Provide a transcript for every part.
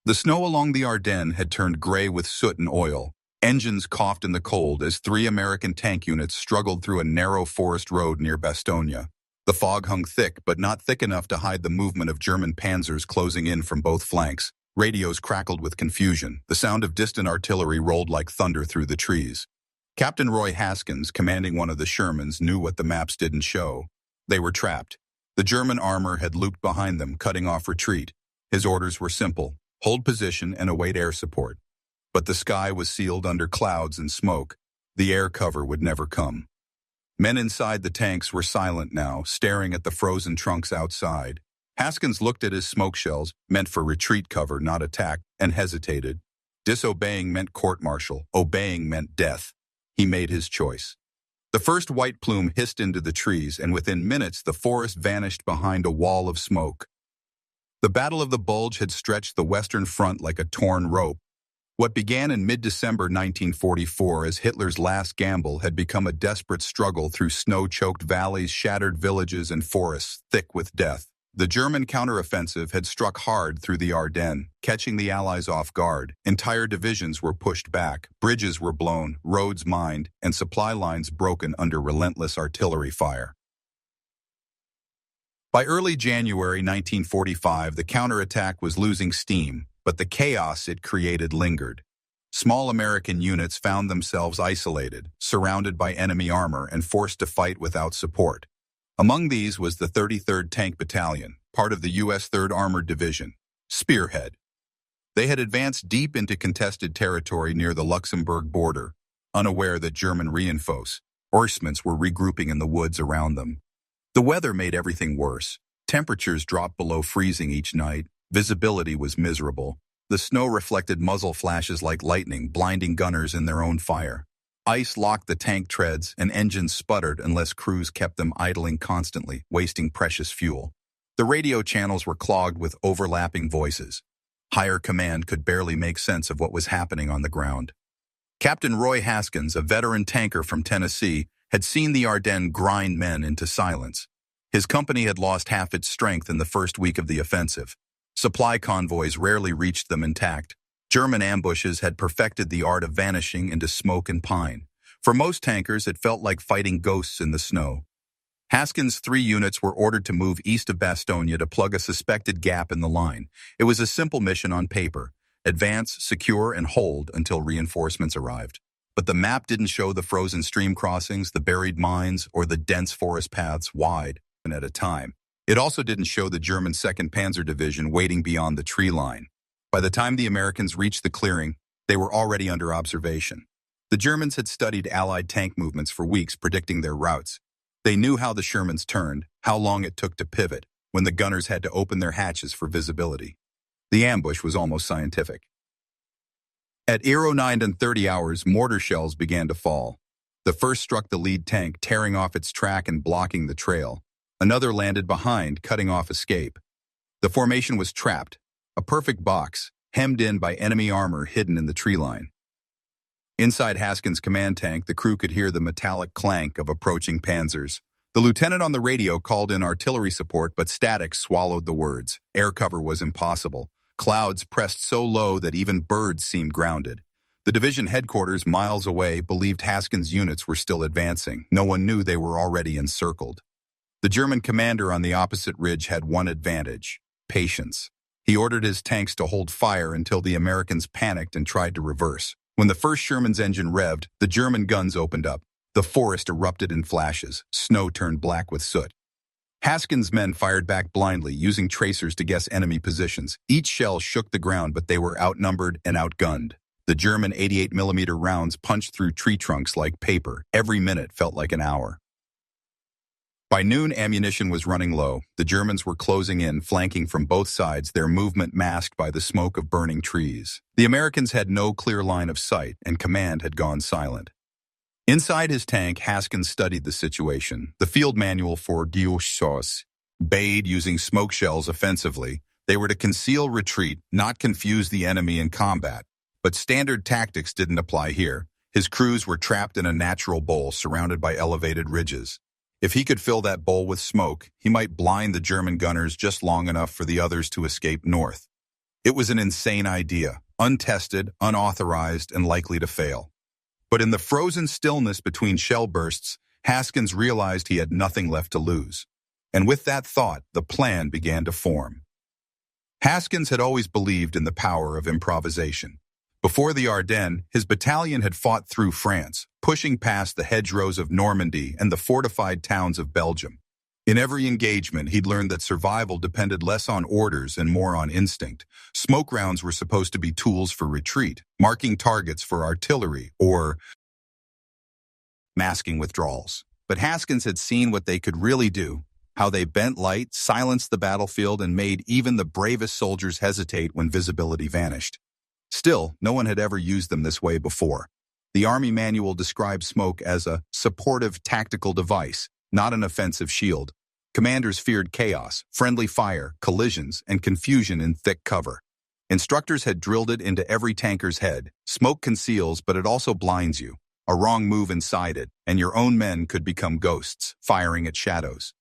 The snow along the Ardennes had turned gray with soot and oil. Engines coughed in the cold as 3 American tank units struggled through a narrow forest road near Bastogne. The fog hung thick, but not thick enough to hide the movement of German panzers closing in from both flanks. Radios crackled with confusion. The sound of distant artillery rolled like thunder through the trees. Captain Roy Haskins, commanding one of the Shermans, knew what the maps didn't show. They were trapped. The German armor had looped behind them, cutting off retreat. His orders were simple: hold position and await air support. But the sky was sealed under clouds and smoke. The air cover would never come. Men inside the tanks were silent now, staring at the frozen trunks outside. Haskins looked at his smoke shells, meant for retreat cover, not attack, and hesitated. Disobeying meant court-martial. Obeying meant death. He made his choice. The first white plume hissed into the trees, and within minutes the forest vanished behind a wall of smoke. The Battle of the Bulge had stretched the Western Front like a torn rope. What began in mid-December 1944 as Hitler's last gamble had become a desperate struggle through snow-choked valleys, shattered villages, and forests thick with death. The German counteroffensive had struck hard through the Ardennes, catching the Allies off guard. Entire divisions were pushed back, bridges were blown, roads mined, and supply lines broken under relentless artillery fire. By early January 1945, the counterattack was losing steam, but the chaos it created lingered. Small American units found themselves isolated, surrounded by enemy armor, and forced to fight without support. Among these was the 33rd Tank Battalion, part of the U.S. 3rd Armored Division, Spearhead. They had advanced deep into contested territory near the Luxembourg border, unaware that German reinforcements were regrouping in the woods around them. The weather made everything worse. Temperatures dropped below freezing each night. Visibility was miserable. The snow reflected muzzle flashes like lightning, blinding gunners in their own fire. Ice locked the tank treads, and engines sputtered unless crews kept them idling constantly, wasting precious fuel. The radio channels were clogged with overlapping voices. Higher command could barely make sense of what was happening on the ground. Captain Roy Haskins, a veteran tanker from Tennessee, had seen the Ardennes grind men into silence. His company had lost half its strength in the first week of the offensive. Supply convoys rarely reached them intact. German ambushes had perfected the art of vanishing into smoke and pine. For most tankers, it felt like fighting ghosts in the snow. Haskins' 3 units were ordered to move east of Bastogne to plug a suspected gap in the line. It was a simple mission on paper: advance, secure, and hold until reinforcements arrived. But the map didn't show the frozen stream crossings, the buried mines, or the dense forest paths wide and at a time. It also didn't show the German 2nd Panzer Division waiting beyond the tree line. By the time the Americans reached the clearing, they were already under observation. The Germans had studied Allied tank movements for weeks, predicting their routes. They knew how the Shermans turned, how long it took to pivot, when the gunners had to open their hatches for visibility. The ambush was almost scientific. At 09 and 30 hours, mortar shells began to fall. The first struck the lead tank, tearing off its track and blocking the trail. Another landed behind, cutting off escape. The formation was trapped, a perfect box, hemmed in by enemy armor hidden in the tree line. Inside Haskins' command tank, the crew could hear the metallic clank of approaching panzers. The lieutenant on the radio called in artillery support, but static swallowed the words. Air cover was impossible. Clouds pressed so low that even birds seemed grounded. The division headquarters, miles away, believed Haskins' units were still advancing. No one knew they were already encircled. The German commander on the opposite ridge had one advantage: patience. He ordered his tanks to hold fire until the Americans panicked and tried to reverse. When the first Sherman's engine revved, the German guns opened up. The forest erupted in flashes. Snow turned black with soot. Haskins' men fired back blindly, using tracers to guess enemy positions. Each shell shook the ground, but they were outnumbered and outgunned. The German 88mm rounds punched through tree trunks like paper. Every minute felt like an hour. By noon, ammunition was running low. The Germans were closing in, flanking from both sides, their movement masked by the smoke of burning trees. The Americans had no clear line of sight, and command had gone silent. Inside his tank, Haskins studied the situation. The field manual for disobey using smoke shells offensively. They were to conceal retreat, not confuse the enemy in combat. But standard tactics didn't apply here. His crews were trapped in a natural bowl surrounded by elevated ridges. If he could fill that bowl with smoke, he might blind the German gunners just long enough for the others to escape north. It was an insane idea, untested, unauthorized, and likely to fail. But in the frozen stillness between shell bursts, Haskins realized he had nothing left to lose. And with that thought, the plan began to form. Haskins had always believed in the power of improvisation. Before the Ardennes, his battalion had fought through France, pushing past the hedgerows of Normandy and the fortified towns of Belgium. In every engagement, he'd learned that survival depended less on orders and more on instinct. Smoke rounds were supposed to be tools for retreat, marking targets for artillery, or masking withdrawals. But Haskins had seen what they could really do, how they bent light, silenced the battlefield, and made even the bravest soldiers hesitate when visibility vanished. Still, no one had ever used them this way before. The Army manual described smoke as a supportive tactical device, not an offensive shield. Commanders feared chaos, friendly fire, collisions, and confusion in thick cover. Instructors had drilled it into every tanker's head. Smoke conceals, but it also blinds you. A wrong move inside it, and your own men could become ghosts, firing at shadows.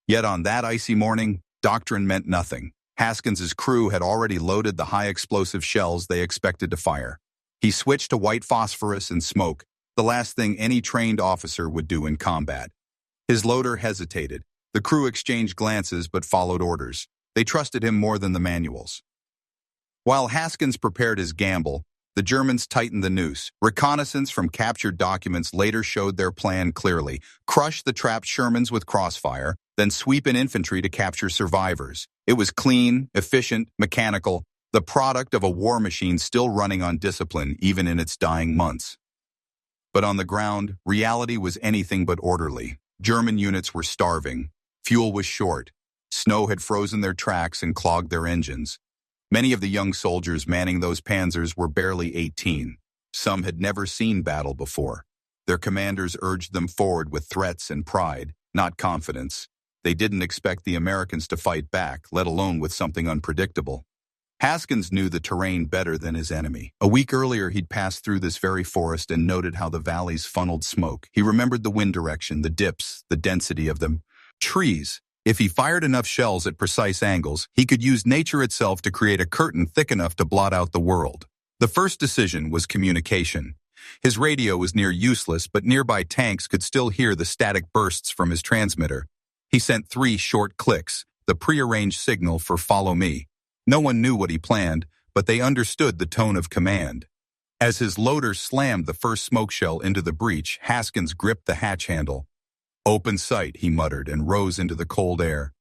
Yet on that icy morning, doctrine meant nothing. Haskins's crew had already loaded the high-explosive shells they expected to fire. He switched to white phosphorus and smoke, the last thing any trained officer would do in combat. His loader hesitated. The crew exchanged glances but followed orders. They trusted him more than the manuals. While Haskins prepared his gamble, the Germans tightened the noose. Reconnaissance from captured documents later showed their plan clearly. Crush the trapped Shermans with crossfire, then sweep in infantry to capture survivors. It was clean, efficient, mechanical, the product of a war machine still running on discipline even in its dying months. But on the ground, reality was anything but orderly. German units were starving. Fuel was short. Snow had frozen their tracks and clogged their engines. Many of the young soldiers manning those panzers were barely 18. Some had never seen battle before. Their commanders urged them forward with threats and pride, not confidence. They didn't expect the Americans to fight back, let alone with something unpredictable. Haskins knew the terrain better than his enemy. A week earlier, he'd passed through this very forest and noted how the valleys funneled smoke. He remembered the wind direction, the dips, the density of them. Trees. If he fired enough shells at precise angles, he could use nature itself to create a curtain thick enough to blot out the world. The first decision was communication. His radio was near useless, but nearby tanks could still hear the static bursts from his transmitter. He sent 3 short clicks, the prearranged signal for "follow me." No one knew what he planned, but they understood the tone of command. As his loader slammed the first smoke shell into the breach, Haskins gripped the hatch handle. "Open sight," he muttered, and rose into the cold air.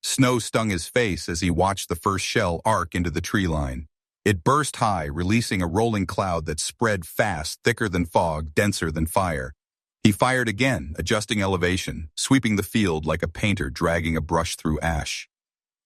Snow stung his face as he watched the first shell arc into the tree line. It burst high, releasing a rolling cloud that spread fast, thicker than fog, denser than fire. He fired again, adjusting elevation, sweeping the field like a painter dragging a brush through ash.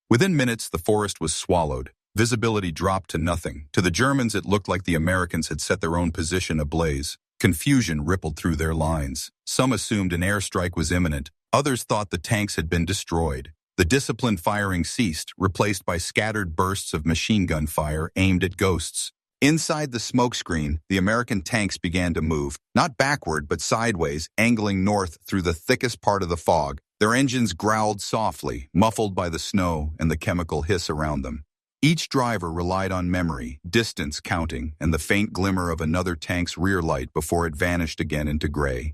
Within minutes, the forest was swallowed. Visibility dropped to nothing. To the Germans, it looked like the Americans had set their own position ablaze. Confusion rippled through their lines. Some assumed an airstrike was imminent. Others thought the tanks had been destroyed. The disciplined firing ceased, replaced by scattered bursts of machine gun fire aimed at ghosts. Inside the smokescreen, the American tanks began to move, not backward but sideways, angling north through the thickest part of the fog. Their engines growled softly, muffled by the snow and the chemical hiss around them. Each driver relied on memory, distance counting, and the faint glimmer of another tank's rear light before it vanished again into gray.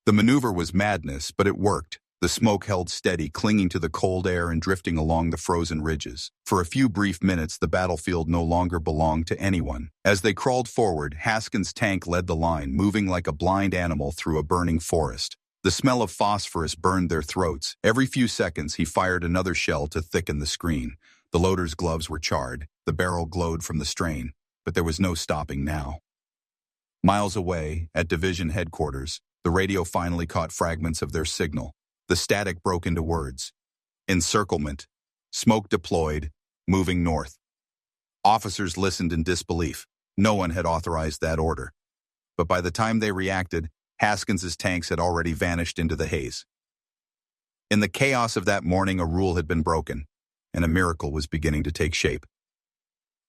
The maneuver was madness, but it worked. The smoke held steady, clinging to the cold air and drifting along the frozen ridges. For a few brief minutes, the battlefield no longer belonged to anyone. As they crawled forward, Haskins' tank led the line, moving like a blind animal through a burning forest. The smell of phosphorus burned their throats. Every few seconds, he fired another shell to thicken the screen. The loader's gloves were charred. The barrel glowed from the strain, but there was no stopping now. Miles away, at division headquarters, the radio finally caught fragments of their signal. The static broke into words. Encirclement. Smoke deployed. Moving north. Officers listened in disbelief. No one had authorized that order. But by the time they reacted, Haskins's tanks had already vanished into the haze. In the chaos of that morning, a rule had been broken, and a miracle was beginning to take shape.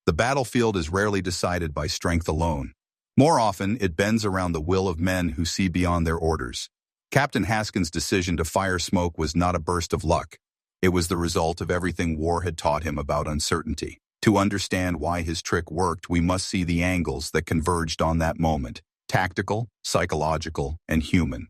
The battlefield is rarely decided by strength alone. More often, it bends around the will of men who see beyond their orders. Captain Haskins' decision to fire smoke was not a burst of luck. It was the result of everything war had taught him about uncertainty. To understand why his trick worked, we must see the angles that converged on that moment: tactical, psychological, and human.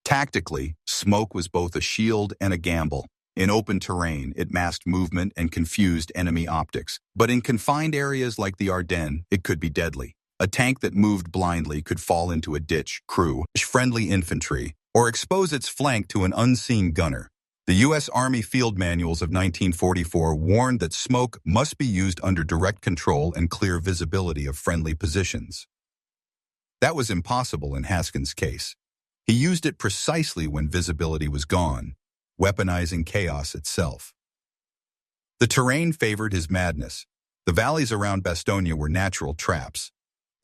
Tactically, smoke was both a shield and a gamble. In open terrain, it masked movement and confused enemy optics. But in confined areas like the Ardennes, it could be deadly. A tank that moved blindly could fall into a ditch, crew, friendly infantry, or expose its flank to an unseen gunner. The U.S. Army field manuals of 1944 warned that smoke must be used under direct control and clear visibility of friendly positions. That was impossible in Haskins' case. He used it precisely when visibility was gone, weaponizing chaos itself. The terrain favored his madness. The valleys around Bastogne were natural traps.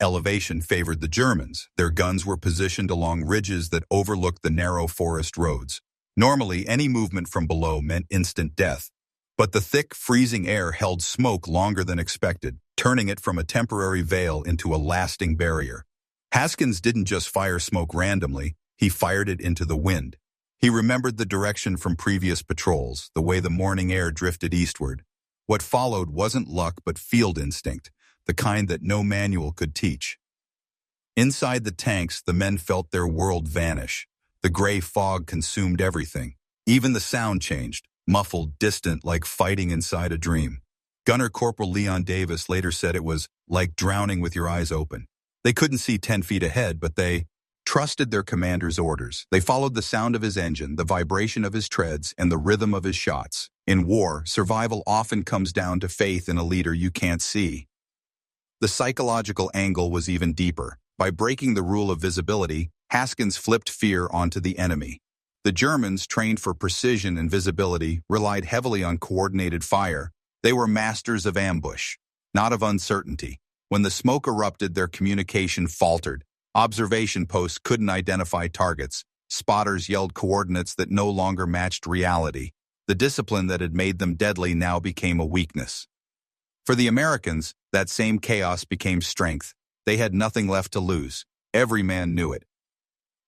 Elevation favored the Germans. Their guns were positioned along ridges that overlooked the narrow forest roads. Normally, any movement from below meant instant death. But the thick, freezing air held smoke longer than expected, turning it from a temporary veil into a lasting barrier. Haskins didn't just fire smoke randomly, he fired it into the wind. He remembered the direction from previous patrols, the way the morning air drifted eastward. What followed wasn't luck but field instinct, the kind that no manual could teach. Inside the tanks, the men felt their world vanish. The gray fog consumed everything. Even the sound changed, muffled, distant, like fighting inside a dream. Gunner Corporal Leon Davis later said it was like drowning with your eyes open. They couldn't see 10 feet ahead, but they trusted their commander's orders. They followed the sound of his engine, the vibration of his treads, and the rhythm of his shots. In war, survival often comes down to faith in a leader you can't see. The psychological angle was even deeper. By breaking the rule of visibility, Haskins flipped fear onto the enemy. The Germans, trained for precision and visibility, relied heavily on coordinated fire. They were masters of ambush, not of uncertainty. When the smoke erupted, their communication faltered. Observation posts couldn't identify targets. Spotters yelled coordinates that no longer matched reality. The discipline that had made them deadly now became a weakness. For the Americans, that same chaos became strength. They had nothing left to lose. Every man knew it.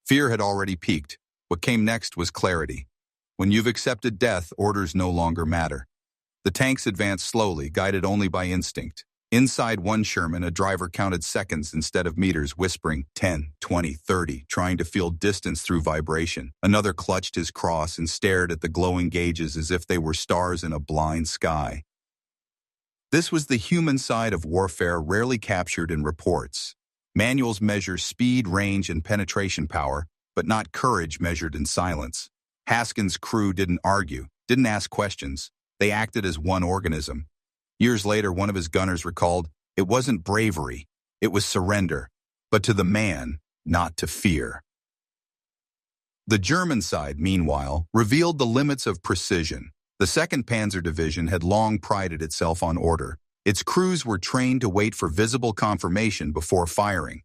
Fear had already peaked. What came next was clarity. When you've accepted death, orders no longer matter. The tanks advanced slowly, guided only by instinct. Inside one Sherman, a driver counted seconds instead of meters, whispering 10, 20, 30, trying to feel distance through vibration. Another clutched his cross and stared at the glowing gauges as if they were stars in a blind sky. This was the human side of warfare rarely captured in reports. Manuals measure speed, range, and penetration power, but not courage measured in silence. Haskins' crew didn't argue, didn't ask questions. They acted as one organism. Years later, one of his gunners recalled, it wasn't bravery, it was surrender, but to the man, not to fear. The German side, meanwhile, revealed the limits of precision. The 2nd Panzer Division had long prided itself on order. Its crews were trained to wait for visible confirmation before firing.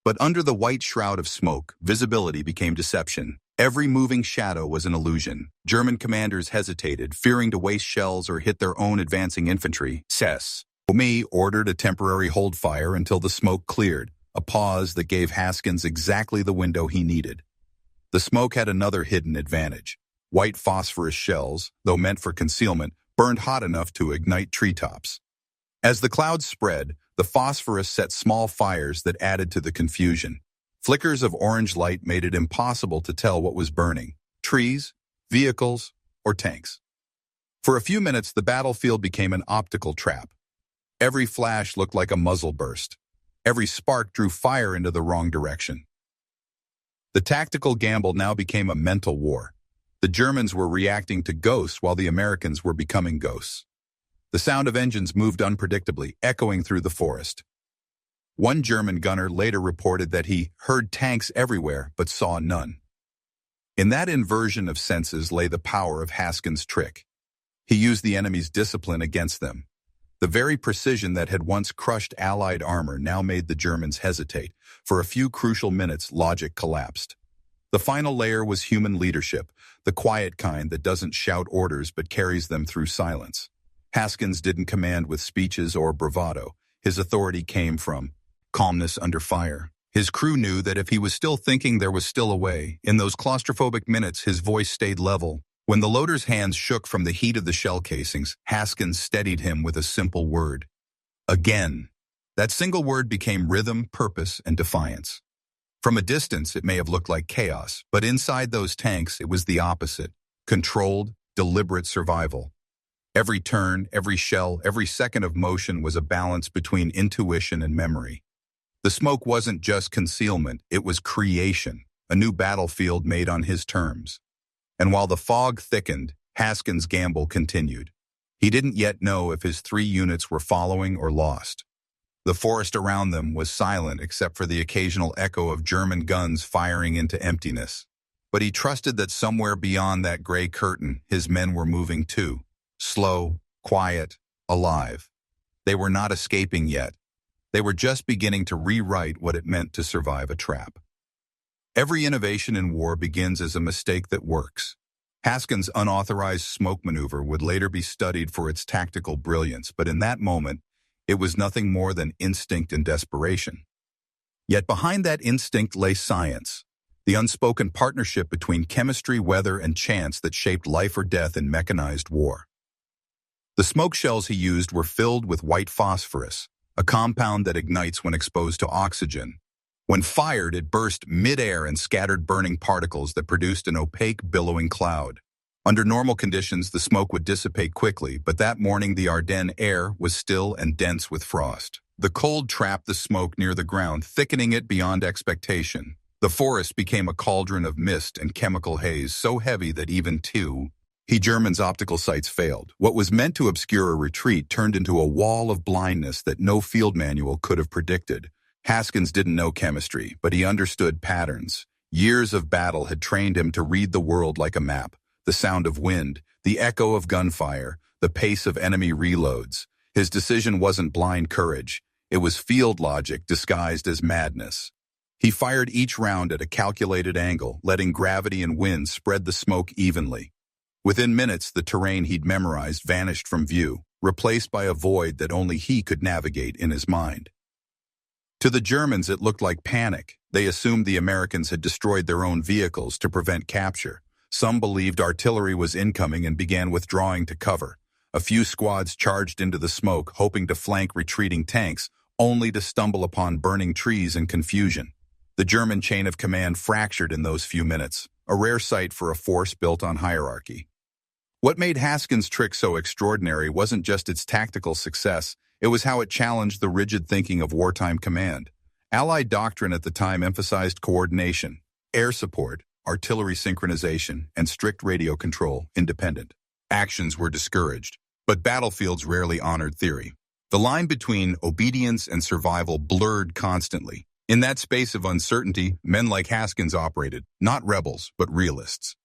But under the white shroud of smoke, visibility became deception. Every moving shadow was an illusion. German commanders hesitated, fearing to waste shells or hit their own advancing infantry. WWII ordered a temporary hold fire until the smoke cleared, a pause that gave Haskins exactly the window he needed. The smoke had another hidden advantage. White phosphorus shells, though meant for concealment, burned hot enough to ignite treetops. As the clouds spread, the phosphorus set small fires that added to the confusion. Flickers of orange light made it impossible to tell what was burning: trees, vehicles, or tanks. For a few minutes, the battlefield became an optical trap. Every flash looked like a muzzle burst. Every spark drew fire into the wrong direction. The tactical gamble now became a mental war. The Germans were reacting to ghosts while the Americans were becoming ghosts. The sound of engines moved unpredictably, echoing through the forest. One German gunner later reported that he heard tanks everywhere but saw none. In that inversion of senses lay the power of Haskins' trick. He used the enemy's discipline against them. The very precision that had once crushed Allied armor now made the Germans hesitate. For a few crucial minutes, logic collapsed. The final layer was human leadership, the quiet kind that doesn't shout orders but carries them through silence. Haskins didn't command with speeches or bravado. His authority came from calmness under fire. His crew knew that if he was still thinking, there was still a way. In those claustrophobic minutes, his voice stayed level. When the loader's hands shook from the heat of the shell casings, Haskins steadied him with a simple word: Again. That single word became rhythm, purpose, and defiance. From a distance, it may have looked like chaos, but inside those tanks, it was the opposite. Controlled, deliberate survival. Every turn, every shell, every second of motion was a balance between intuition and memory. The smoke wasn't just concealment, it was creation, a new battlefield made on his terms. And while the fog thickened, Haskins' gamble continued. He didn't yet know if his 3 units were following or lost. The forest around them was silent except for the occasional echo of German guns firing into emptiness. But he trusted that somewhere beyond that gray curtain, his men were moving too. Slow, quiet, alive. They were not escaping yet. They were just beginning to rewrite what it meant to survive a trap. Every innovation in war begins as a mistake that works. Haskins' unauthorized smoke maneuver would later be studied for its tactical brilliance, but in that moment, it was nothing more than instinct and desperation. Yet behind that instinct lay science, the unspoken partnership between chemistry, weather, and chance that shaped life or death in mechanized war. The smoke shells he used were filled with white phosphorus, a compound that ignites when exposed to oxygen. When fired, it burst mid-air and scattered burning particles that produced an opaque, billowing cloud. Under normal conditions, the smoke would dissipate quickly, but that morning the Ardennes air was still and dense with frost. The cold trapped the smoke near the ground, thickening it beyond expectation. The forest became a cauldron of mist and chemical haze so heavy that even Germans' optical sights failed. What was meant to obscure a retreat turned into a wall of blindness that no field manual could have predicted. Haskins didn't know chemistry, but he understood patterns. Years of battle had trained him to read the world like a map. The sound of wind, the echo of gunfire, the pace of enemy reloads. His decision wasn't blind courage. It was field logic disguised as madness. He fired each round at a calculated angle, letting gravity and wind spread the smoke evenly. Within minutes, the terrain he'd memorized vanished from view, replaced by a void that only he could navigate in his mind. To the Germans, it looked like panic. They assumed the Americans had destroyed their own vehicles to prevent capture. Some believed artillery was incoming and began withdrawing to cover. A few squads charged into the smoke, hoping to flank retreating tanks, only to stumble upon burning trees and confusion. The German chain of command fractured in those few minutes, a rare sight for a force built on hierarchy. What made Haskins' trick so extraordinary wasn't just its tactical success, it was how it challenged the rigid thinking of wartime command. Allied doctrine at the time emphasized coordination, air support, artillery synchronization, and strict radio control, independent. Actions were discouraged, but battlefields rarely honored theory. The line between obedience and survival blurred constantly. In that space of uncertainty, men like Haskins operated, not rebels, but realists.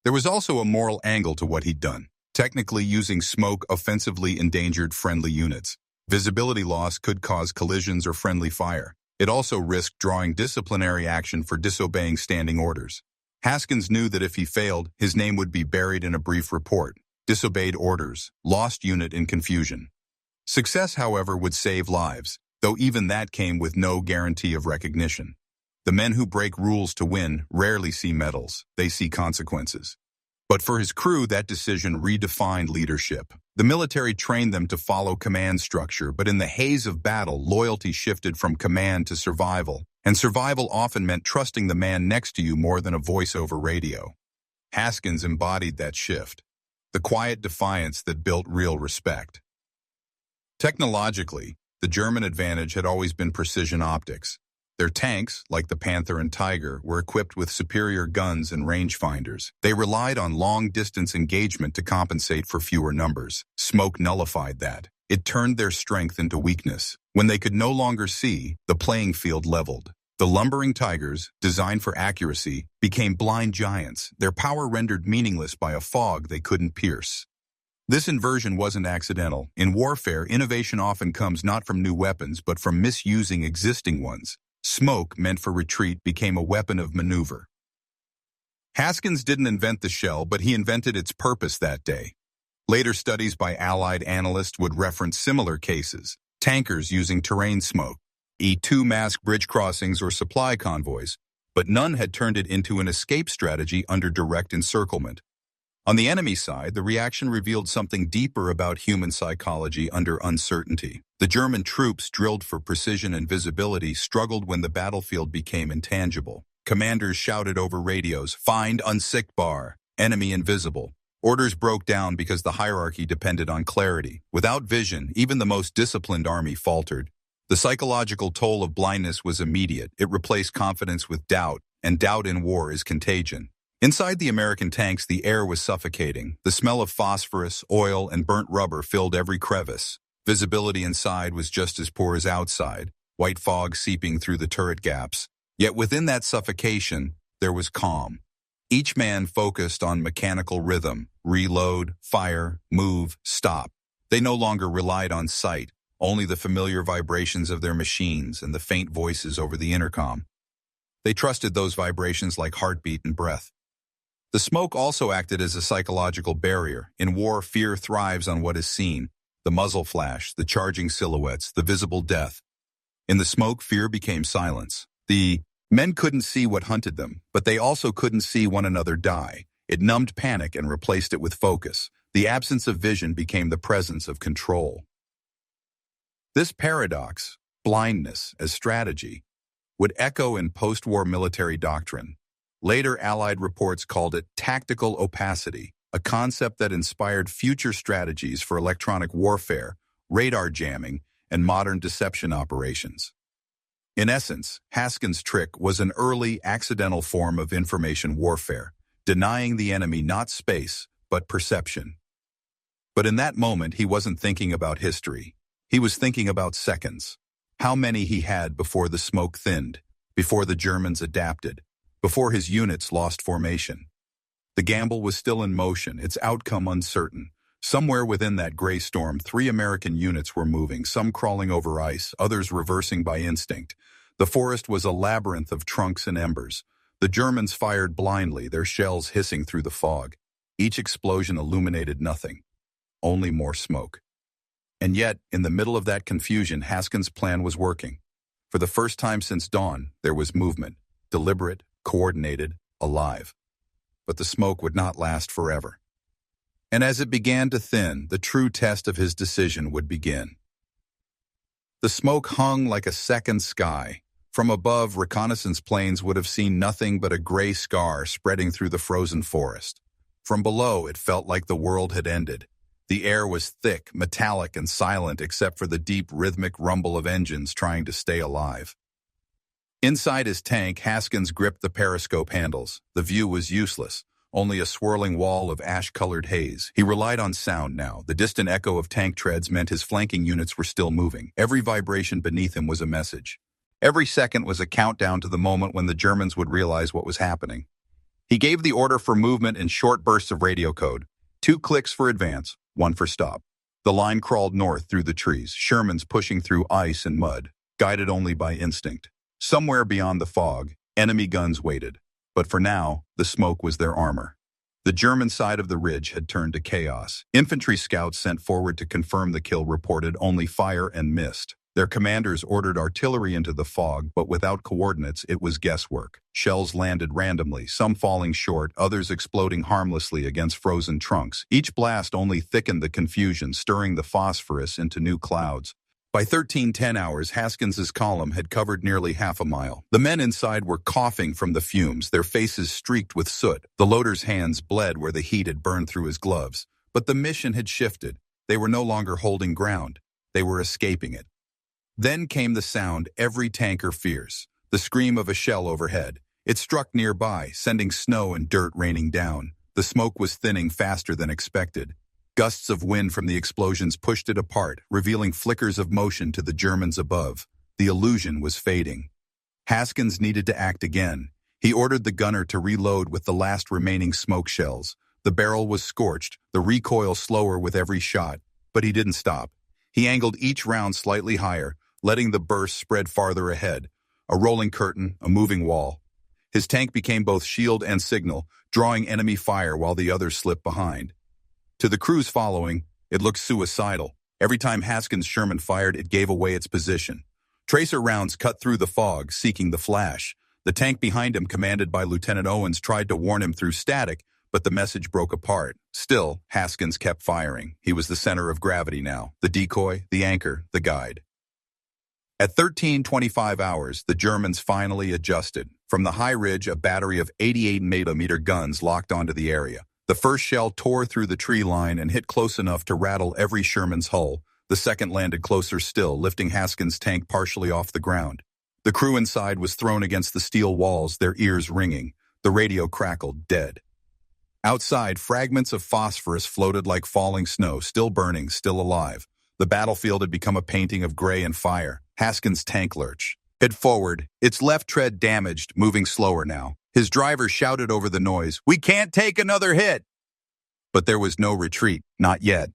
There was also a moral angle to what he'd done. Technically, using smoke offensively endangered friendly units. Visibility loss could cause collisions or friendly fire. It also risked drawing disciplinary action for disobeying standing orders. Haskins knew that if he failed, his name would be buried in a brief report. Disobeyed orders, lost unit in confusion. Success, however, would save lives, though even that came with no guarantee of recognition. The men who break rules to win rarely see medals, they see consequences. But for his crew, that decision redefined leadership. The military trained them to follow command structure, but in the haze of battle, loyalty shifted from command to survival, and survival often meant trusting the man next to you more than a voice over radio. Haskins embodied that shift, the quiet defiance that built real respect. Technologically, the German advantage had always been precision optics. Their tanks, like the Panther and Tiger, were equipped with superior guns and rangefinders. They relied on long-distance engagement to compensate for fewer numbers. Smoke nullified that. It turned their strength into weakness. When they could no longer see, the playing field leveled. The lumbering Tigers, designed for accuracy, became blind giants, their power rendered meaningless by a fog they couldn't pierce. This inversion wasn't accidental. In warfare, innovation often comes not from new weapons, but from misusing existing ones. Smoke, meant for retreat, became a weapon of maneuver. Haskins didn't invent the shell, but he invented its purpose that day. Later studies by Allied analysts would reference similar cases, tankers using terrain smoke, E-2 masked bridge crossings or supply convoys, but none had turned it into an escape strategy under direct encirclement. On the enemy side, the reaction revealed something deeper about human psychology under uncertainty. The German troops, drilled for precision and visibility, struggled when the battlefield became intangible. Commanders shouted over radios, "Find unsichtbar, enemy invisible." Orders broke down because the hierarchy depended on clarity. Without vision, even the most disciplined army faltered. The psychological toll of blindness was immediate. It replaced confidence with doubt, and doubt in war is contagion. Inside the American tanks, the air was suffocating. The smell of phosphorus, oil, and burnt rubber filled every crevice. Visibility inside was just as poor as outside, white fog seeping through the turret gaps. Yet within that suffocation, there was calm. Each man focused on mechanical rhythm: reload, fire, move, stop. They no longer relied on sight, only the familiar vibrations of their machines and the faint voices over the intercom. They trusted those vibrations like heartbeat and breath. The smoke also acted as a psychological barrier. In war, fear thrives on what is seen: the muzzle flash, the charging silhouettes, the visible death. In the smoke, fear became silence. The men couldn't see what hunted them, but they also couldn't see one another die. It numbed panic and replaced it with focus. The absence of vision became the presence of control. This paradox, blindness as strategy, would echo in post-war military doctrine. Later Allied reports called it tactical opacity, a concept that inspired future strategies for electronic warfare, radar jamming, and modern deception operations. In essence, Haskins' trick was an early, accidental form of information warfare, denying the enemy not space, but perception. But in that moment, he wasn't thinking about history. He was thinking about seconds. How many he had before the smoke thinned, before the Germans adapted, before his units lost formation. The gamble was still in motion, its outcome uncertain. Somewhere within that gray storm, 3 American units were moving, some crawling over ice, others reversing by instinct. The forest was a labyrinth of trunks and embers. The Germans fired blindly, their shells hissing through the fog. Each explosion illuminated nothing, only more smoke. And yet, in the middle of that confusion, Haskins' plan was working. For the first time since dawn, there was movement, deliberate, coordinated, alive. But the smoke would not last forever. And as it began to thin, the true test of his decision would begin. The smoke hung like a second sky. From above, reconnaissance planes would have seen nothing but a gray scar spreading through the frozen forest. From below, it felt like the world had ended. The air was thick, metallic, and silent except for the deep, rhythmic rumble of engines trying to stay alive. Inside his tank, Haskins gripped the periscope handles. The view was useless, only a swirling wall of ash-colored haze. He relied on sound now. The distant echo of tank treads meant his flanking units were still moving. Every vibration beneath him was a message. Every second was a countdown to the moment when the Germans would realize what was happening. He gave the order for movement in short bursts of radio code. 2 clicks for advance, 1 for stop. The line crawled north through the trees, Shermans pushing through ice and mud, guided only by instinct. Somewhere beyond the fog, enemy guns waited. But for now, the smoke was their armor. The German side of the ridge had turned to chaos. Infantry scouts sent forward to confirm the kill reported only fire and mist. Their commanders ordered artillery into the fog, but without coordinates, it was guesswork. Shells landed randomly, some falling short, others exploding harmlessly against frozen trunks. Each blast only thickened the confusion, stirring the phosphorus into new clouds. By 13:10 hours, Haskins's column had covered nearly half a mile. The men inside were coughing from the fumes, their faces streaked with soot. The loader's hands bled where the heat had burned through his gloves. But the mission had shifted. They were no longer holding ground. They were escaping it. Then came the sound every tanker fears, the scream of a shell overhead. It struck nearby, sending snow and dirt raining down. The smoke was thinning faster than expected. Gusts of wind from the explosions pushed it apart, revealing flickers of motion to the Germans above. The illusion was fading. Haskins needed to act again. He ordered the gunner to reload with the last remaining smoke shells. The barrel was scorched, the recoil slower with every shot, but he didn't stop. He angled each round slightly higher, letting the burst spread farther ahead. A rolling curtain, a moving wall. His tank became both shield and signal, drawing enemy fire while the others slipped behind. To the crews following, it looked suicidal. Every time Haskins' Sherman fired, it gave away its position. Tracer rounds cut through the fog, seeking the flash. The tank behind him, commanded by Lieutenant Owens, tried to warn him through static, but the message broke apart. Still, Haskins kept firing. He was the center of gravity now, the decoy, the anchor, the guide. At 13:25 hours, the Germans finally adjusted. From the high ridge, a battery of 88mm guns locked onto the area. The first shell tore through the tree line and hit close enough to rattle every Sherman's hull. The second landed closer still, lifting Haskins' tank partially off the ground. The crew inside was thrown against the steel walls, their ears ringing. The radio crackled, dead. Outside, fragments of phosphorus floated like falling snow, still burning, still alive. The battlefield had become a painting of gray and fire. Haskins' tank lurched. Head forward, its left tread damaged, moving slower now. His driver shouted over the noise, "We can't take another hit!" But there was no retreat, not yet.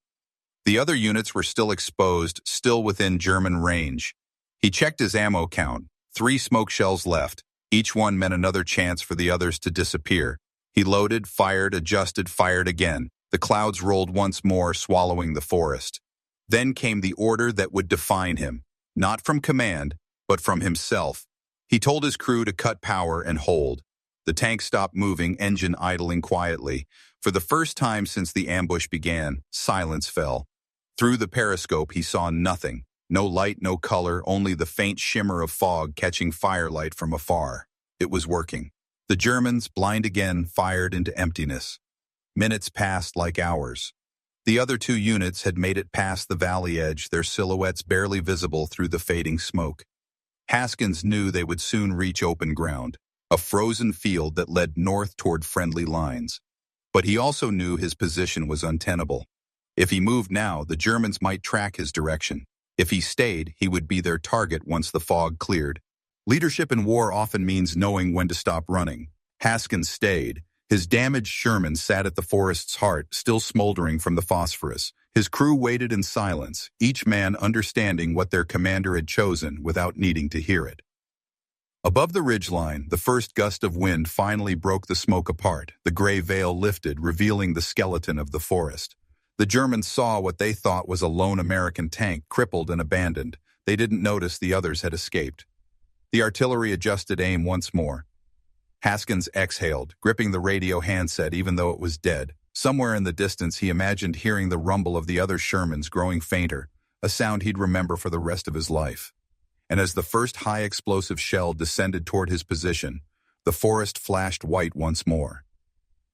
The other units were still exposed, still within German range. He checked his ammo count. 3 smoke shells left. Each one meant another chance for the others to disappear. He loaded, fired, adjusted, fired again. The clouds rolled once more, swallowing the forest. Then came the order that would define him. Not from command, but from himself. He told his crew to cut power and hold. The tank stopped moving, engine idling quietly. For the first time since the ambush began, silence fell. Through the periscope, he saw nothing. No light, no color, only the faint shimmer of fog catching firelight from afar. It was working. The Germans, blind again, fired into emptiness. Minutes passed like hours. The other 2 units had made it past the valley edge, their silhouettes barely visible through the fading smoke. Haskins knew they would soon reach open ground, a frozen field that led north toward friendly lines. But he also knew his position was untenable. If he moved now, the Germans might track his direction. If he stayed, he would be their target once the fog cleared. Leadership in war often means knowing when to stop running. Haskins stayed. His damaged Sherman sat at the forest's heart, still smoldering from the phosphorus. His crew waited in silence, each man understanding what their commander had chosen without needing to hear it. Above the ridgeline, the first gust of wind finally broke the smoke apart. The gray veil lifted, revealing the skeleton of the forest. The Germans saw what they thought was a lone American tank, crippled and abandoned. They didn't notice the others had escaped. The artillery adjusted aim once more. Haskins exhaled, gripping the radio handset even though it was dead. Somewhere in the distance, he imagined hearing the rumble of the other Shermans growing fainter, a sound he'd remember for the rest of his life. And as the first high-explosive shell descended toward his position, the forest flashed white once more.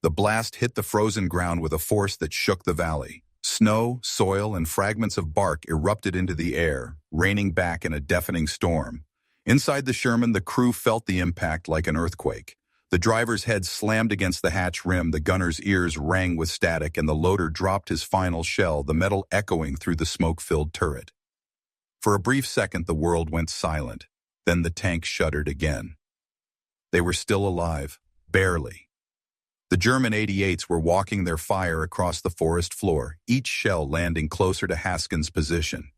The blast hit the frozen ground with a force that shook the valley. Snow, soil, and fragments of bark erupted into the air, raining back in a deafening storm. Inside the Sherman, the crew felt the impact like an earthquake. The driver's head slammed against the hatch rim, the gunner's ears rang with static, and the loader dropped his final shell, the metal echoing through the smoke-filled turret. For a brief second, the world went silent. Then the tank shuddered again. They were still alive, barely. The German 88s were walking their fire across the forest floor, each shell landing closer to Haskins' position.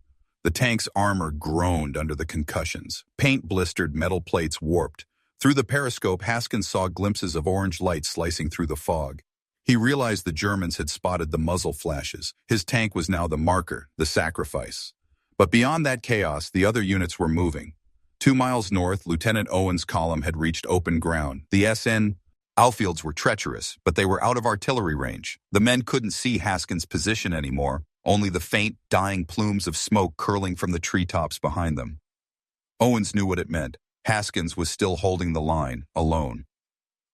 The tank's armor groaned under the concussions. Paint-blistered metal plates warped. Through the periscope, Haskins saw glimpses of orange light slicing through the fog. He realized the Germans had spotted the muzzle flashes. His tank was now the marker, the sacrifice. But beyond that chaos, the other units were moving. 2 miles north, Lieutenant Owen's column had reached open ground. The SN outfields were treacherous, but they were out of artillery range. The men couldn't see Haskins' position anymore, only the faint, dying plumes of smoke curling from the treetops behind them. Owens knew what it meant. Haskins was still holding the line, alone.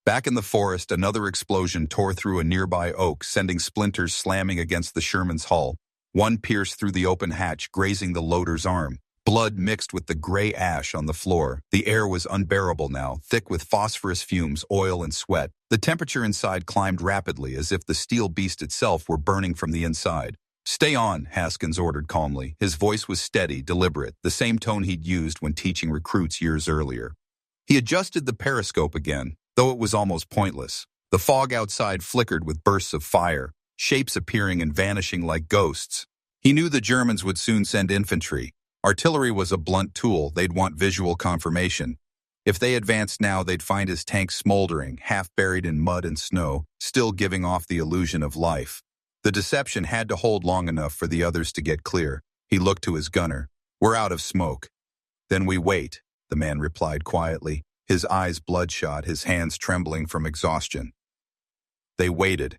Back in the forest, another explosion tore through a nearby oak, sending splinters slamming against the Sherman's hull. One pierced through the open hatch, grazing the loader's arm. Blood mixed with the gray ash on the floor. The air was unbearable now, thick with phosphorus fumes, oil, and sweat. The temperature inside climbed rapidly, as if the steel beast itself were burning from the inside. "Stay on," Haskins ordered calmly. His voice was steady, deliberate, the same tone he'd used when teaching recruits years earlier. He adjusted the periscope again, though it was almost pointless. The fog outside flickered with bursts of fire, shapes appearing and vanishing like ghosts. He knew the Germans would soon send infantry. Artillery was a blunt tool. They'd want visual confirmation. If they advanced now, they'd find his tank smoldering, half buried in mud and snow, still giving off the illusion of life. The deception had to hold long enough for the others to get clear. He looked to his gunner. "We're out of smoke." "Then we wait," the man replied quietly, his eyes bloodshot, his hands trembling from exhaustion. They waited.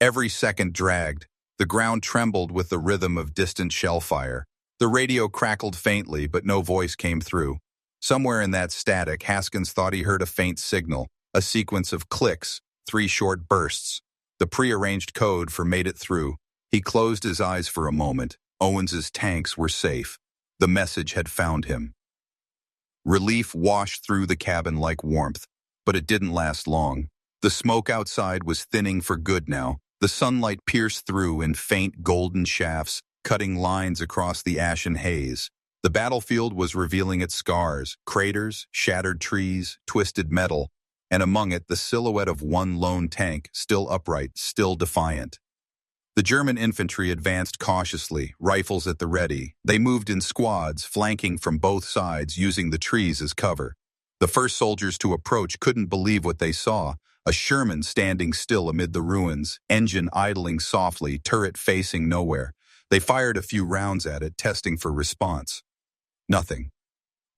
Every second dragged. The ground trembled with the rhythm of distant shell fire. The radio crackled faintly, but no voice came through. Somewhere in that static, Haskins thought he heard a faint signal, a sequence of clicks, 3 short bursts. The prearranged code for made it through. He closed his eyes for a moment. Owens's tanks were safe. The message had found him. Relief washed through the cabin like warmth, but it didn't last long. The smoke outside was thinning for good now. The sunlight pierced through in faint golden shafts, cutting lines across the ashen haze. The battlefield was revealing its scars, craters, shattered trees, twisted metal, and among it the silhouette of one lone tank, still upright, still defiant. The German infantry advanced cautiously, rifles at the ready. They moved in squads, flanking from both sides, using the trees as cover. The first soldiers to approach couldn't believe what they saw. A Sherman standing still amid the ruins, engine idling softly, turret facing nowhere. They fired a few rounds at it, testing for response. Nothing.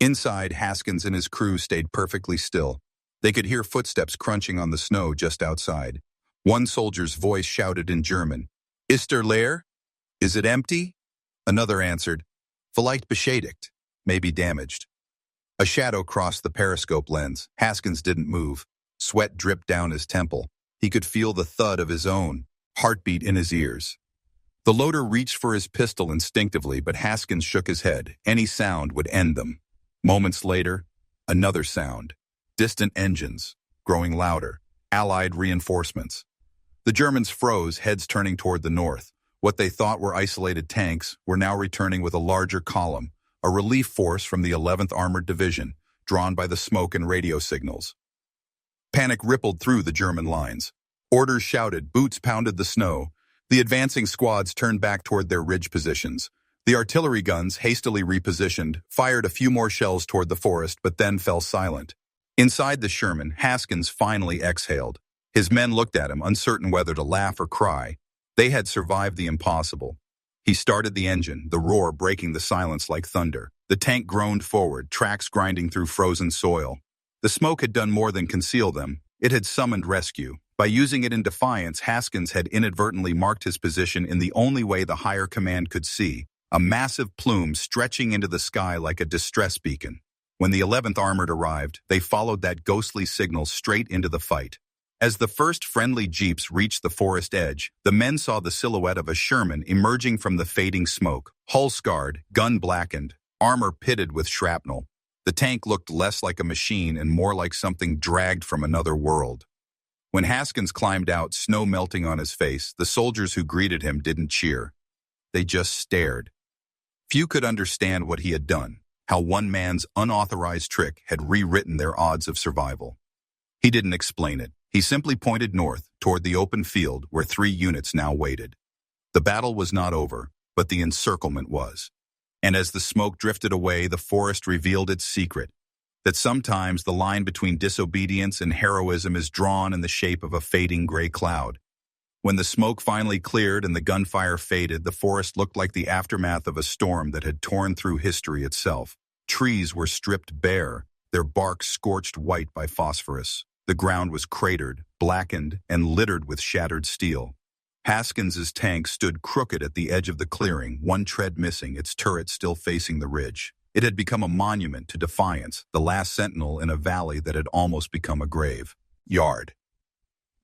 Inside, Haskins and his crew stayed perfectly still. They could hear footsteps crunching on the snow just outside. One soldier's voice shouted in German, "Ist er leer? Is it empty?" Another answered, "Vielleicht beschädigt," maybe damaged. A shadow crossed the periscope lens. Haskins didn't move. Sweat dripped down his temple. He could feel the thud of his own heartbeat in his ears. The loader reached for his pistol instinctively, but Haskins shook his head. Any sound would end them. Moments later, another sound. Distant engines, growing louder. Allied reinforcements. The Germans froze, heads turning toward the north. What they thought were isolated tanks were now returning with a larger column, a relief force from the 11th Armored Division, drawn by the smoke and radio signals. Panic rippled through the German lines. Orders shouted, boots pounded the snow. The advancing squads turned back toward their ridge positions. The artillery guns, hastily repositioned, fired a few more shells toward the forest, but then fell silent. Inside the Sherman, Haskins finally exhaled. His men looked at him, uncertain whether to laugh or cry. They had survived the impossible. He started the engine, the roar breaking the silence like thunder. The tank groaned forward, tracks grinding through frozen soil. The smoke had done more than conceal them. It had summoned rescue. By using it in defiance, Haskins had inadvertently marked his position in the only way the higher command could see, a massive plume stretching into the sky like a distress beacon. When the 11th Armored arrived, they followed that ghostly signal straight into the fight. As the first friendly jeeps reached the forest edge, the men saw the silhouette of a Sherman emerging from the fading smoke, hull-scarred, gun-blackened, armor pitted with shrapnel. The tank looked less like a machine and more like something dragged from another world. When Haskins climbed out, snow melting on his face, the soldiers who greeted him didn't cheer. They just stared. Few could understand what he had done, how one man's unauthorized trick had rewritten their odds of survival. He didn't explain it. He simply pointed north, toward the open field where 3 units now waited. The battle was not over, but the encirclement was. And as the smoke drifted away, the forest revealed its secret, that sometimes the line between disobedience and heroism is drawn in the shape of a fading gray cloud. When the smoke finally cleared and the gunfire faded, the forest looked like the aftermath of a storm that had torn through history itself. Trees were stripped bare, their bark scorched white by phosphorus. The ground was cratered, blackened, and littered with shattered steel. Haskins's tank stood crooked at the edge of the clearing, one tread missing, its turret still facing the ridge. It had become a monument to defiance, the last sentinel in a valley that had almost become a grave. Yard.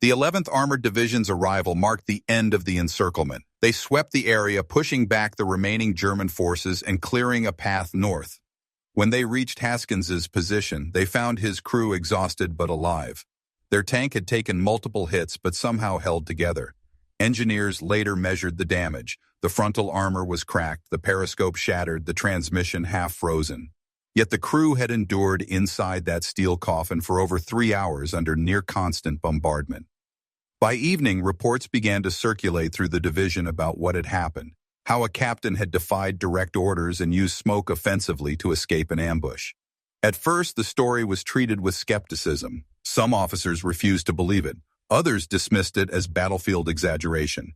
The 11th Armored Division's arrival marked the end of the encirclement. They swept the area, pushing back the remaining German forces and clearing a path north. When they reached Haskins's position, they found his crew exhausted but alive. Their tank had taken multiple hits but somehow held together. Engineers later measured the damage. The frontal armor was cracked, the periscope shattered, the transmission half frozen. Yet the crew had endured inside that steel coffin for over 3 hours under near-constant bombardment. By evening, reports began to circulate through the division about what had happened, how a captain had defied direct orders and used smoke offensively to escape an ambush. At first, the story was treated with skepticism. Some officers refused to believe it. Others dismissed it as battlefield exaggeration.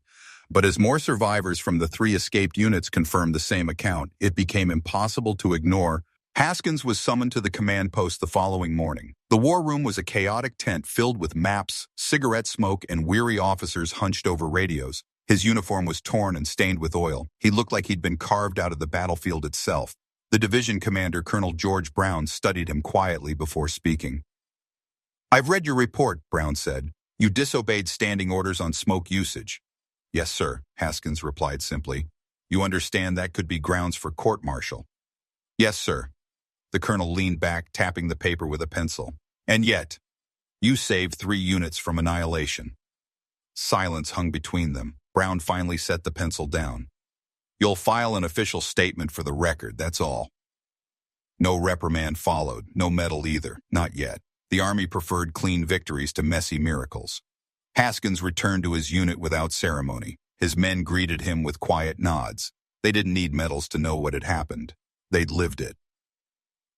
But as more survivors from the 3 escaped units confirmed the same account, it became impossible to ignore Haskins was summoned to the command post the following morning. The war room was a chaotic tent filled with maps, cigarette smoke, and weary officers hunched over radios. His uniform was torn and stained with oil. He looked like he'd been carved out of the battlefield itself. The division commander, Colonel George Brown, studied him quietly before speaking. "I've read your report," Brown said. "You disobeyed standing orders on smoke usage." "Yes, sir," Haskins replied simply. "You understand that could be grounds for court-martial." "Yes, sir." The colonel leaned back, tapping the paper with a pencil. "And yet, you saved 3 units from annihilation." Silence hung between them. Brown finally set the pencil down. "You'll file an official statement for the record, that's all." No reprimand followed, no medal either, not yet. The Army preferred clean victories to messy miracles. Haskins returned to his unit without ceremony. His men greeted him with quiet nods. They didn't need medals to know what had happened. They'd lived it.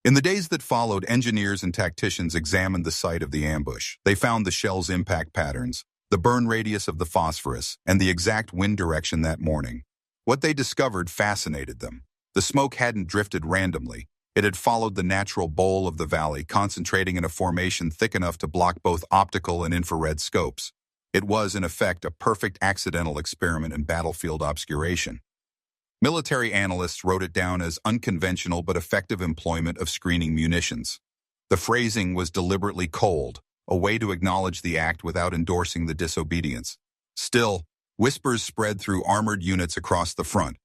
In the days that followed, engineers and tacticians examined the site of the ambush. They found the shell's impact patterns, the burn radius of the phosphorus, and the exact wind direction that morning. What they discovered fascinated them. The smoke hadn't drifted randomly. It had followed the natural bowl of the valley, concentrating in a formation thick enough to block both optical and infrared scopes. It was, in effect, a perfect accidental experiment in battlefield obscuration. Military analysts wrote it down as unconventional but effective employment of screening munitions. The phrasing was deliberately cold, a way to acknowledge the act without endorsing the disobedience. Still, whispers spread through armored units across the front.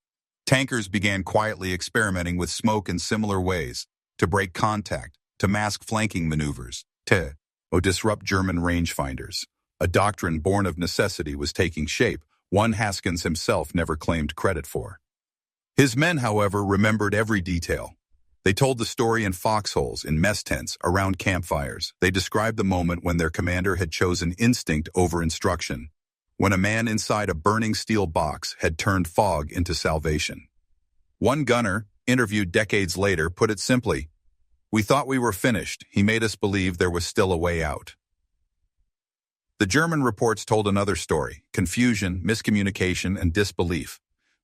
Tankers began quietly experimenting with smoke in similar ways, to break contact, to mask flanking maneuvers, to disrupt German rangefinders. A doctrine born of necessity was taking shape, one Haskins himself never claimed credit for. His men, however, remembered every detail. They told the story in foxholes, in mess tents, around campfires. They described the moment when their commander had chosen instinct over instruction, when a man inside a burning steel box had turned fog into salvation. One gunner, interviewed decades later, put it simply, "We thought we were finished. He made us believe there was still a way out." The German reports told another story: confusion, miscommunication, and disbelief.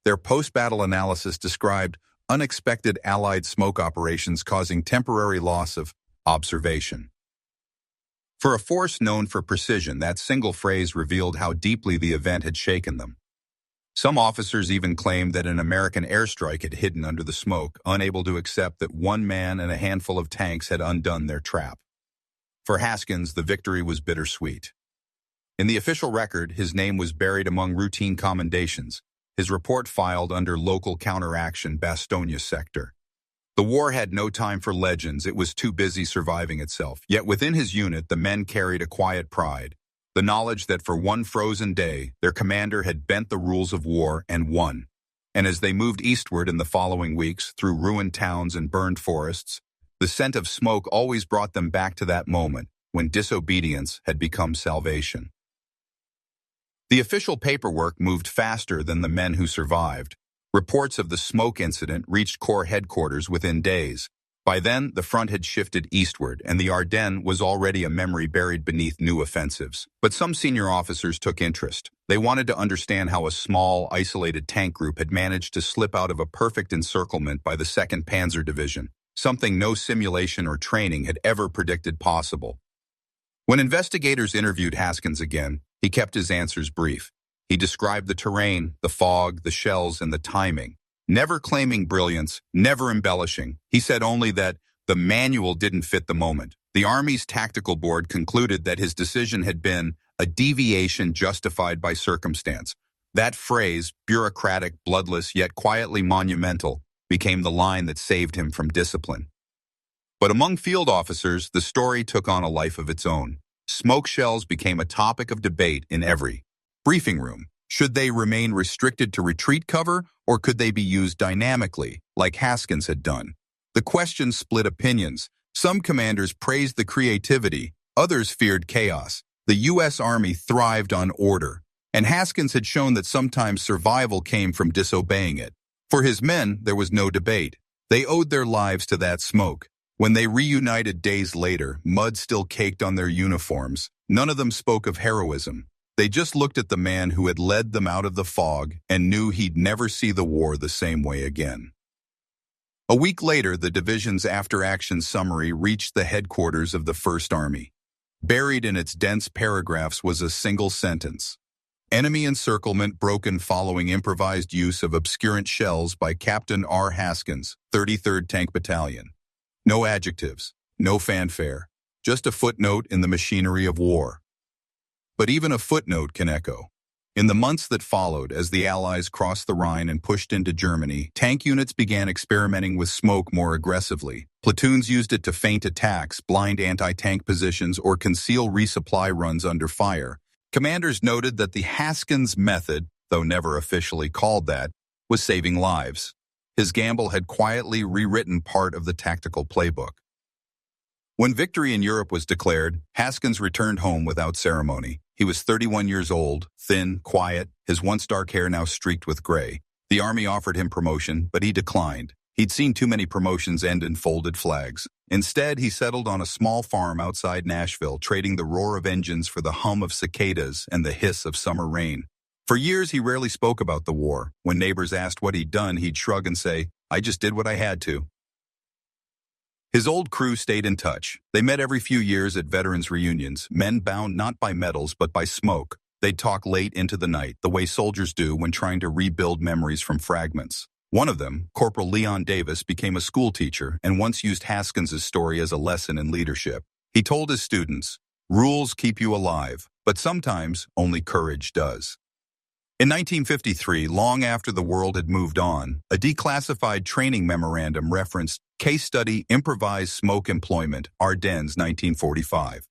Their post-battle analysis described unexpected Allied smoke operations causing temporary loss of observation. For a force known for precision, that single phrase revealed how deeply the event had shaken them. Some officers even claimed that an American airstrike had hidden under the smoke, unable to accept that one man and a handful of tanks had undone their trap. For Haskins, the victory was bittersweet. In the official record, his name was buried among routine commendations, his report filed under local counteraction Bastogne sector. The war had no time for legends, it was too busy surviving itself. Yet within his unit, the men carried a quiet pride, the knowledge that for one frozen day, their commander had bent the rules of war and won. And as they moved eastward in the following weeks, through ruined towns and burned forests, the scent of smoke always brought them back to that moment when disobedience had become salvation. The official paperwork moved faster than the men who survived. Reports of the smoke incident reached Corps headquarters within days. By then, the front had shifted eastward, and the Ardennes was already a memory buried beneath new offensives. But some senior officers took interest. They wanted to understand how a small, isolated tank group had managed to slip out of a perfect encirclement by the 2nd Panzer Division, something no simulation or training had ever predicted possible. When investigators interviewed Haskins again, he kept his answers brief. He described the terrain, the fog, the shells, and the timing, never claiming brilliance, never embellishing. He said only that the manual didn't fit the moment. The Army's tactical board concluded that his decision had been a deviation justified by circumstance. That phrase, bureaucratic, bloodless, yet quietly monumental, became the line that saved him from discipline. But among field officers, the story took on a life of its own. Smoke shells became a topic of debate in every briefing room. Should they remain restricted to retreat cover, or could they be used dynamically, like Haskins had done? The question split opinions. Some commanders praised the creativity, others feared chaos. The U.S. Army thrived on order, and Haskins had shown that sometimes survival came from disobeying it. For his men, there was no debate. They owed their lives to that smoke. When they reunited days later, mud still caked on their uniforms. None of them spoke of heroism. They just looked at the man who had led them out of the fog and knew he'd never see the war the same way again. A week later, the division's after-action summary reached the headquarters of the First Army. Buried in its dense paragraphs was a single sentence. Enemy encirclement broken following improvised use of obscurant shells by Captain R. Haskins, 33rd Tank Battalion. No adjectives, no fanfare, just a footnote in the machinery of war. But even a footnote can echo. In the months that followed, as the Allies crossed the Rhine and pushed into Germany, tank units began experimenting with smoke more aggressively. Platoons used it to feint attacks, blind anti-tank positions, or conceal resupply runs under fire. Commanders noted that the Haskins method, though never officially called that, was saving lives. His gamble had quietly rewritten part of the tactical playbook. When victory in Europe was declared, Haskins returned home without ceremony. He was 31 years old, thin, quiet, his once dark hair now streaked with gray. The Army offered him promotion, but he declined. He'd seen too many promotions end in folded flags. Instead, he settled on a small farm outside Nashville, trading the roar of engines for the hum of cicadas and the hiss of summer rain. For years, he rarely spoke about the war. When neighbors asked what he'd done, he'd shrug and say, "I just did what I had to." His old crew stayed in touch. They met every few years at veterans' reunions, men bound not by medals but by smoke. They'd talk late into the night, the way soldiers do when trying to rebuild memories from fragments. One of them, Corporal Leon Davis, became a schoolteacher and once used Haskins' story as a lesson in leadership. He told his students, "Rules keep you alive, but sometimes only courage does." In 1953, long after the world had moved on, a declassified training memorandum referenced Case Study Improvised Smoke Employment, Ardennes, 1945.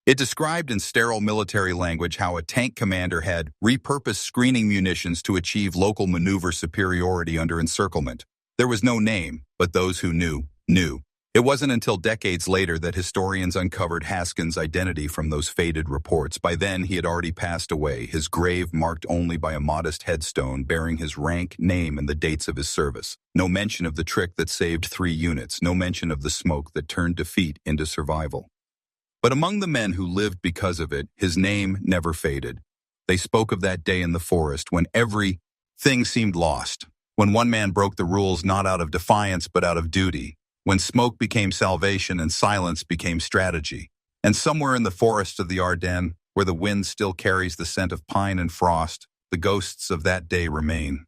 It described in sterile military language how a tank commander had repurposed screening munitions to achieve local maneuver superiority under encirclement. There was no name, but those who knew, knew. It wasn't until decades later that historians uncovered Haskins' identity from those faded reports. By then, he had already passed away, his grave marked only by a modest headstone bearing his rank, name, and the dates of his service. No mention of the trick that saved 3 units, no mention of the smoke that turned defeat into survival. But among the men who lived because of it, his name never faded. They spoke of that day in the forest when everything seemed lost, when one man broke the rules not out of defiance but out of duty, when smoke became salvation and silence became strategy. And somewhere in the forest of the Ardennes, where the wind still carries the scent of pine and frost, the ghosts of that day remain.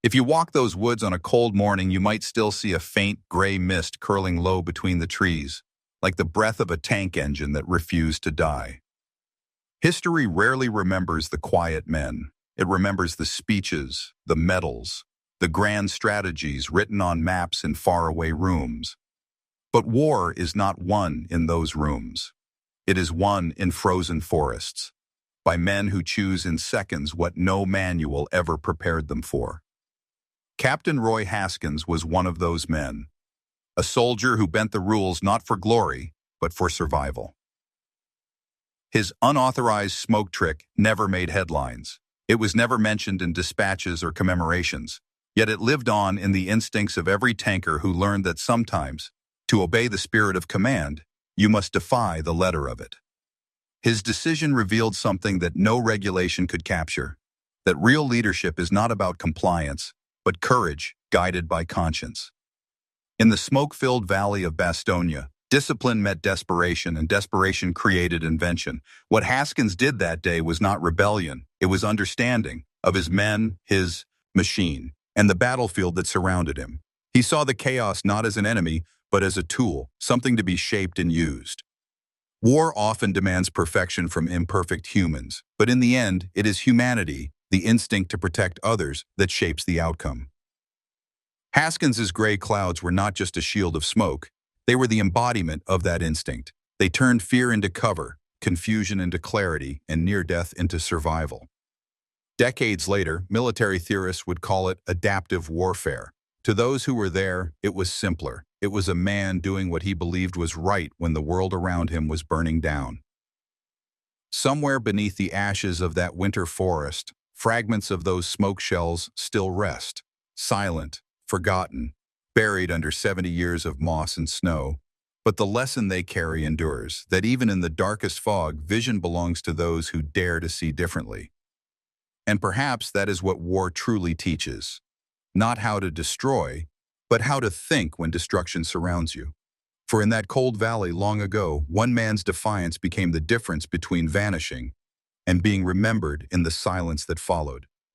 If you walk those woods on a cold morning, you might still see a faint gray mist curling low between the trees, like the breath of a tank engine that refused to die. History rarely remembers the quiet men. It remembers the speeches, the medals, the grand strategies written on maps in faraway rooms. But war is not won in those rooms. It is won in frozen forests, by men who choose in seconds what no manual ever prepared them for. Captain Roy Haskins was one of those men, a soldier who bent the rules not for glory, but for survival. His unauthorized smoke trick never made headlines. It was never mentioned in dispatches or commemorations. Yet it lived on in the instincts of every tanker who learned that sometimes, to obey the spirit of command, you must defy the letter of it. His decision revealed something that no regulation could capture, that real leadership is not about compliance, but courage guided by conscience. In the smoke-filled valley of Bastogne, discipline met desperation, and desperation created invention. What Haskins did that day was not rebellion, it was understanding of his men, his machine, and the battlefield that surrounded him. He saw the chaos not as an enemy, but as a tool, something to be shaped and used. War often demands perfection from imperfect humans, but in the end, it is humanity, the instinct to protect others, that shapes the outcome. Haskins's gray clouds were not just a shield of smoke, they were the embodiment of that instinct. They turned fear into cover, confusion into clarity, and near death into survival. Decades later, military theorists would call it adaptive warfare. To those who were there, it was simpler. It was a man doing what he believed was right when the world around him was burning down. Somewhere beneath the ashes of that winter forest, fragments of those smoke shells still rest, silent, forgotten, buried under 70 years of moss and snow. But the lesson they carry endures, that even in the darkest fog, vision belongs to those who dare to see differently. And perhaps that is what war truly teaches. Not how to destroy, but how to think when destruction surrounds you. For in that cold valley long ago, one man's defiance became the difference between vanishing and being remembered in the silence that followed.